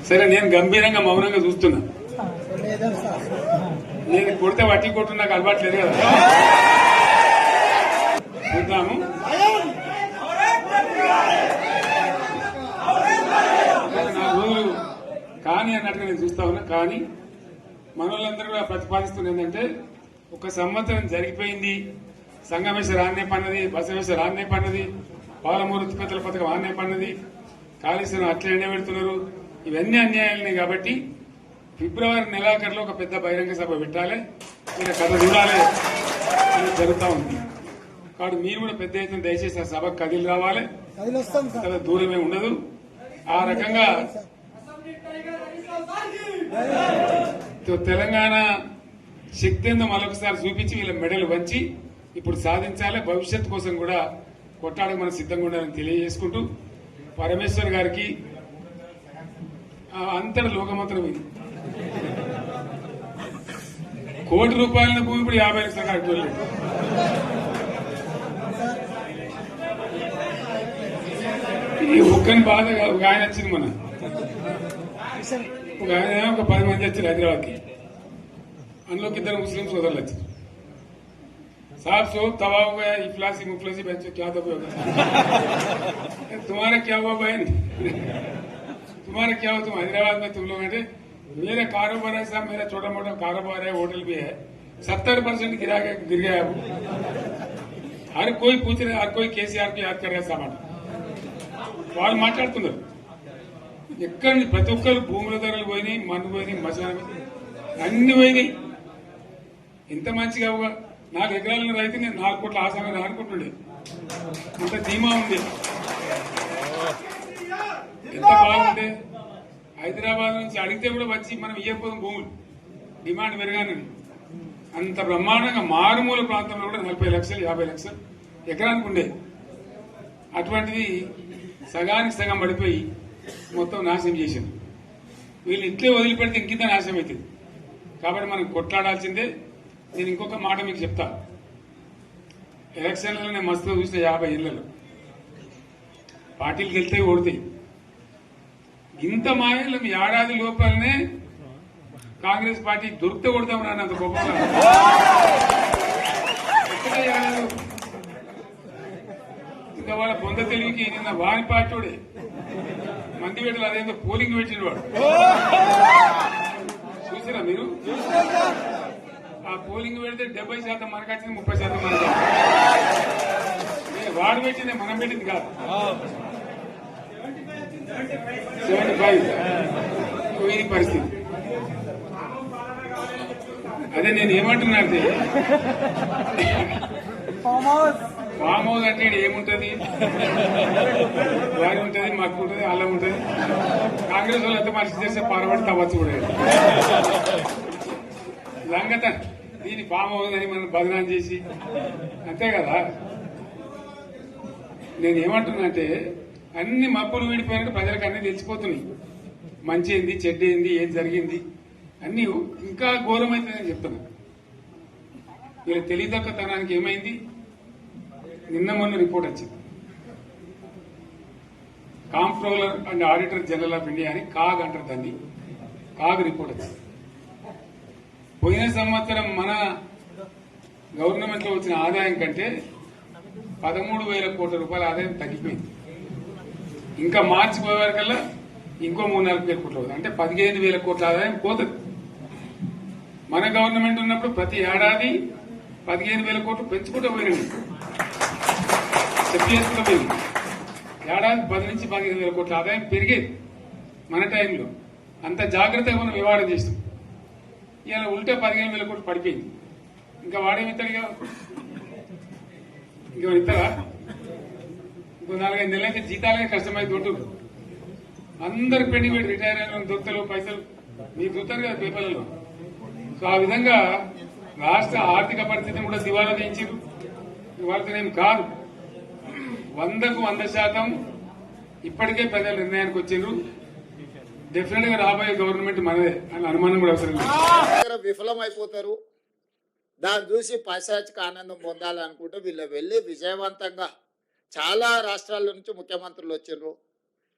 సరే నేను గంభీరంగా మౌనంగా చూస్తున్నా. నేను కొడితే వట్టి కొట్టు నాకు అలవాటు లేదు కదా. చూద్దాము. కానీ అన్నట్టుగా నేను చూస్తా ఉన్నా. కానీ మనోళ్ళందరూ కూడా ప్రతిపాదిస్తున్న ఏంటంటే, ఒక సంవత్సరం జరిగిపోయింది, సంగమేశ్వర ఆన్నే పన్నది, బసవేశ్వర ఆన్నే పన్నది, పాలమూరు ఉత్పత్తుల పథకం ఆన్నే పన్నది, కాళేశ్వరం అట్లనే పెడుతున్నారు. ఇవన్నీ అన్యాయాలని కాబట్టి ఫిబ్రవరి నెలాఖరులో ఒక పెద్ద బహిరంగ సభ పెట్టాలి, మీరు కథ చూడాలి అని జరుగుతూ ఉంది. కాబట్టి మీరు కూడా పెద్ద ఎత్తున దయచేసి ఆ సభకు కదిలి రావాలి, కథ దూరమే ఉండదు. ఆ రకంగా తెలంగాణ శక్తి ఏందో మరొకసారి చూపించి వీళ్ళ మెడలు వంచి ఇప్పుడు సాధించాలి. భవిష్యత్ కోసం కూడా కొట్టాడకు మనం సిద్ధంగా ఉండాలని తెలియజేసుకుంటూ, పరమేశ్వర్ గారికి అంతటి లోకమంతరం ఇది. కోటి రూపాయల భూమి ఇప్పుడు 50 లక్షల కట్టుకోలేదు. ఈ ఒక్కని బాధ ఒక ఆయన వచ్చింది, మన ఒక ఆయన ఒక 10 మంది వచ్చారు హైదరాబాద్కి. అందులోకి 2 ముస్లిం సోదరులు వచ్చారు. साहब सो तवा हो गया, इफलासी मुफलासी बच्चे क्या दबे होगा, तुम्हारा क्या हुआ बहन, तुम्हारा क्या हुआ, तुम हैदराबाद में तुम लोग हैं, मेरा कारोबार है साहब, मेरा छोटा मोटा कारोबार है, होटल भी है, 70% गिर गया है। हर कोई पूछ रहे, हर कोई केसीआर को याद कर रहा है सामान. వాళ్ళు మాట్లాడుతున్నారు. ఎక్కడ ప్రతి ఒక్కరు భూముల ధరలు పోయినాయి, మందు పోయినాయి, మసాలా అన్ని పోయినాయి. ఇంత మంచిగా 4 ఎకరాల రైతు నేను 4 కోట్ల ఆసాగా అనుకుంటుండే, అంత ధీమా ఉంది. ఎంత బాగుంటే హైదరాబాద్ నుంచి అడిగితే కూడా వచ్చి మనం ఇవ్వకపోదాం భూములు, డిమాండ్ పెరగానని. అంత బ్రహ్మాండంగా మారుమూల ప్రాంతంలో కూడా 40 లక్షలు 50 లక్షలు ఎకరానికి ఉండే. అటువంటిది సగానికి సగం పడిపోయి మొత్తం నాశనం చేశారు. వీళ్ళు ఇట్లే వదిలిపెడితే ఇంకింత నాశనం అవుతుంది. కాబట్టి మనం కొట్లాడాల్సిందే. నేను ఇంకొక మాట మీకు చెప్తా. ఎలక్షన్లలో నేను మస్తుగా చూసిన 50 ఏళ్లలో పార్టీలకు వెళ్తే ఓడితాయి. ఇంత మాయలు ఏడాది లోపలనే కాంగ్రెస్ పార్టీ దొరికితే కొడతాం రాని అంత గొప్పగా ఇంకా వాళ్ళ పొంద తెలివికి నిన్న వారి పార్టీడే మంది పెట్టలు అదేందో పోలింగ్ పెట్టిన వాడు చూసారా మీరు? ఆ పోలింగ్ పెడితే 70% మనకు వచ్చింది, 30% మనకు. వాడు పెట్టింది మనం పెట్టింది కాదు. 75 ఇది పరిస్థితి. అదే నేను ఏమంటున్నా అంటే, ఫామ్ హౌస్ అంటే ఏముంటది, వారి ఉంటది, మాకు ఉంటది, అల్లం ఉంటది. కాంగ్రెస్ వాళ్ళు ఎంత మనిషి చేస్తే పారబడి తవ్వచ్చు కూడా లంగత. దీన్ని ఫామ్ హౌస్ అని మనం బదనాం చేసి అంతే కదా. నేను ఏమంటున్నా అంటే, అన్ని మప్పులు వీడిపోయినట్టు ప్రజలకు అన్ని తెలిసిపోతున్నాయి. మంచి ఏంది, చెడ్డ ఏంది, ఏం జరిగింది అన్ని ఇంకా ఘోరమైతుందని చెప్తున్నా. వీళ్ళ తెలియదక్కతనానికి ఏమైంది? నిన్న మొన్న రిపోర్ట్ వచ్చింది. Comptroller and auditor general of India అని కాగ్ అంటారు దాన్ని. కాగ్ రిపోర్ట్ వచ్చింది. పోయిన సంవత్సరం మన గవర్నమెంట్ లో వచ్చిన ఆదాయం కంటే 13,000 కోట్ల రూపాయల ఆదాయం తగ్గిపోయింది. ఇంకా మార్చి పోయే వరకల్లా ఇంకో 3-4 కోట్ల అవుతుంది. అంటే 15,000 కోట్ల ఆదాయం పోతుంది. మన గవర్నమెంట్ ఉన్నప్పుడు ప్రతి ఏడాది 15,000 కోట్లు పెంచుకుంటూ పోయినండి, చెప్పేసుకుంటూ పోయింది. ఏడాది 10 నుంచి 15,000 కోట్ల ఆదాయం పెరిగేది మన టైంలో. అంత జాగ్రత్తగా మనం వ్యవహారం చేస్తాం. ఇలా ఉల్టా 15,000 కోట్లు పడిపోయింది. ఇంకా వాడేమిస్తాడుగా, ఇంకా ఇస్తారా? ఇంకో 4-5 నెలలైతే జీతాలే కష్టమైంది ఉంటుంది. అందరికి పెండింగ్ పెట్టి రిటైర్ అయిన దొరుకుతలు పైసలు మీరు చూస్తారు కదా పేపర్లలో. సో ఆ విధంగా రాష్ట్ర ఆర్థిక పరిస్థితిని కూడా దివాలా తీయించారు. వాళ్ళతోనేం కాదు, 100కు 100% ఇప్పటికే ప్రజల నిర్ణయానికి వచ్చారు. డెఫినెట్ గా రాబోయే గవర్నమెంట్ మనదే అని అనుమానం కూడా అవసరం లేదు. విఫలమైపోతారు. దాన్ని చూసి పైశాచిక ఆనందం పొందాలనుకుంటే వీళ్ళు వెళ్ళి విజయవంతంగా చాలా రాష్ట్రాల నుంచి ముఖ్యమంత్రులు వచ్చారు,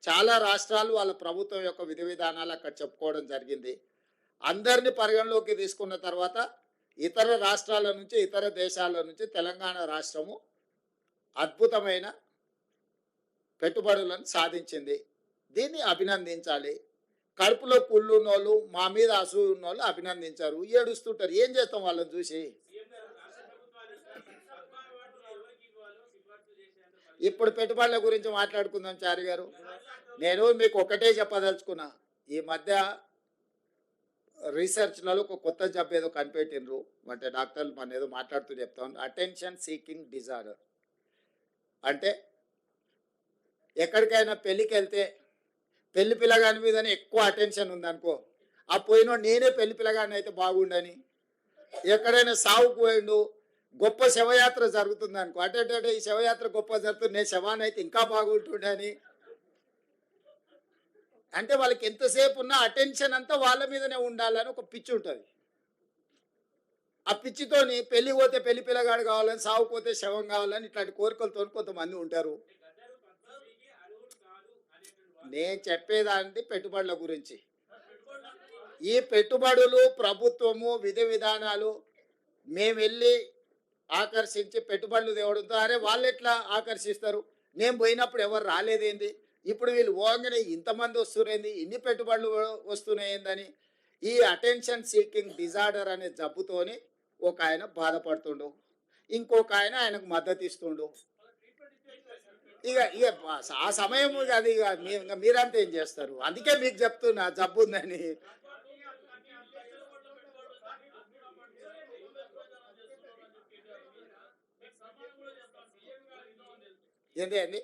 చాలా రాష్ట్రాలు వాళ్ళ ప్రభుత్వం యొక్క విధి విధానాలు అక్కడ చెప్పుకోవడం జరిగింది. అందరిని పరిగణలోకి తీసుకున్న తర్వాత ఇతర రాష్ట్రాల నుంచి ఇతర దేశాల నుంచి తెలంగాణ రాష్ట్రము అద్భుతమైన పెట్టుబడులను సాధించింది. దీన్ని అభినందించాలి. కడుపులో కుళ్ళున్నోళ్ళు, మా మీద అసూయ ఉన్నోళ్ళు అభినందించారు, ఏడుస్తుంటారు. ఏం చేస్తాం వాళ్ళని చూసి? ఇప్పుడు పెట్టుబడుల గురించి మాట్లాడుకుందాం చారి గారు. నేను మీకు ఒకటే చెప్పదలుచుకున్నా, ఈ మధ్య రీసెర్చ్లలో ఒక కొత్త జబ్బు ఏదో కనిపెట్టిండ్రు, అంటే డాక్టర్లు మన ఏదో మాట్లాడుతూ చెప్తాను, అటెన్షన్ సీకింగ్ డిజార్డర్. అంటే ఎక్కడికైనా పెళ్ళికి వెళ్తే పెళ్లి పిల్లగాని మీదనే ఎక్కువ అటెన్షన్ ఉందనుకో, ఆ పోయినోడు నేనే పెళ్లి పిల్లగాని అయితే బాగుండని, ఎక్కడైనా సావుకు పోయిండు, గొప్ప శవయాత్ర జరుగుతుంది అనుకో, అంటే ఈ శవయాత్ర గొప్ప జరుగుతుంది, నేను శవాన్ని అయితే ఇంకా బాగుంటుండని. అంటే వాళ్ళకి ఎంతసేపు ఉన్న అటెన్షన్ అంతా వాళ్ళ మీదనే ఉండాలని ఒక పిచ్చి ఉంటుంది. ఆ పిచ్చితోని పెళ్లి పోతే పెళ్లి పిల్లగాడు కావాలని, సాగు పోతే శవం కావాలని ఇట్లాంటి కోరికలతో కొంతమంది ఉంటారు. నేను చెప్పేదాన్ని పెట్టుబడుల గురించి. ఈ పెట్టుబడులు ప్రభుత్వము విధి విధానాలు మేము వెళ్ళి ఆకర్షించి పెట్టుబడులు తేవడంతో, అరే వాళ్ళు ఎట్లా ఆకర్షిస్తారు, నేను పోయినప్పుడు ఎవరు రాలేదేంది, ఇప్పుడు వీళ్ళు పోగానే ఇంతమంది వస్తున్నాయింది, ఇన్ని పెట్టుబడులు వస్తున్నాయిందని ఈ అటెన్షన్ సీకింగ్ డిజార్డర్ అనే జబ్బుతోని ఒక ఆయన బాధపడుతుండు, ఇంకొక ఆయన ఆయనకు మద్దతు ఇస్తుండు. ఇక ఇక ఆ సమయం అది ఇక మీరంతా ఏం చేస్తారు? అందుకే మీకు చెప్తున్నా జబ్బు ఉందని. ఏంటి అండి?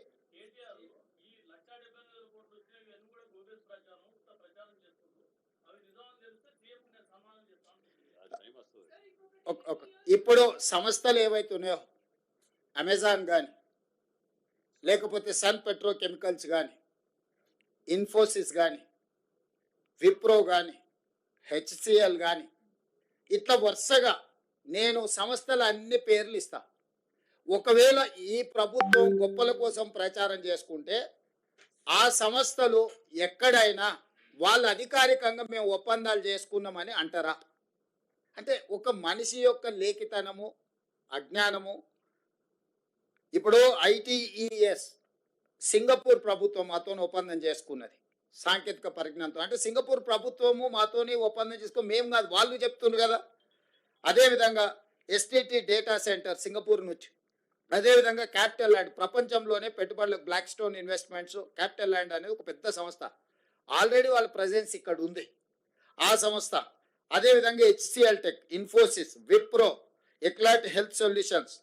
ఇప్పుడు సంస్థలు ఏవైతే ఉన్నాయో, అమెజాన్ కానీ, లేకపోతే సన్ పెట్రోకెమికల్స్ కానీ, ఇన్ఫోసిస్ కానీ, విప్రో కానీ, హెచ్సిఎల్ కానీ, ఇట్లా వరుసగా నేను సంస్థల అన్ని పేర్లు ఇస్తా. ఒకవేళ ఈ ప్రభుత్వం గొప్పల కోసం ప్రచారం చేసుకుంటే ఆ సంస్థలు ఎక్కడైనా వాళ్ళు అధికారికంగా మేము ఒప్పందాలు చేసుకున్నామని అంటారా? అంటే ఒక మనిషి యొక్క లేఖితనము, అజ్ఞానము. ఇప్పుడు ఐటీఈఎస్ సింగపూర్ ప్రభుత్వం మాతో ఒప్పందం చేసుకున్నది సాంకేతిక పరిజ్ఞానంతో. అంటే సింగపూర్ ప్రభుత్వము మాతోని ఒప్పందం చేసుకుని మేము కాదు, వాళ్ళు చెప్తున్నారు కదా. అదేవిధంగా ఎస్టిటి డేటా సెంటర్ సింగపూర్ నుంచి, అదేవిధంగా క్యాపిటల్ ల్యాండ్, ప్రపంచంలోనే పెట్టుబడులకు Blackstone investments, CapitaLand అనేది ఒక పెద్ద సంస్థ, ఆల్రెడీ వాళ్ళ ప్రజెన్స్ ఇక్కడ ఉంది ఆ సంస్థ. అదేవిధంగా HCl tech, Infosys, Wipro, éclat health solutions,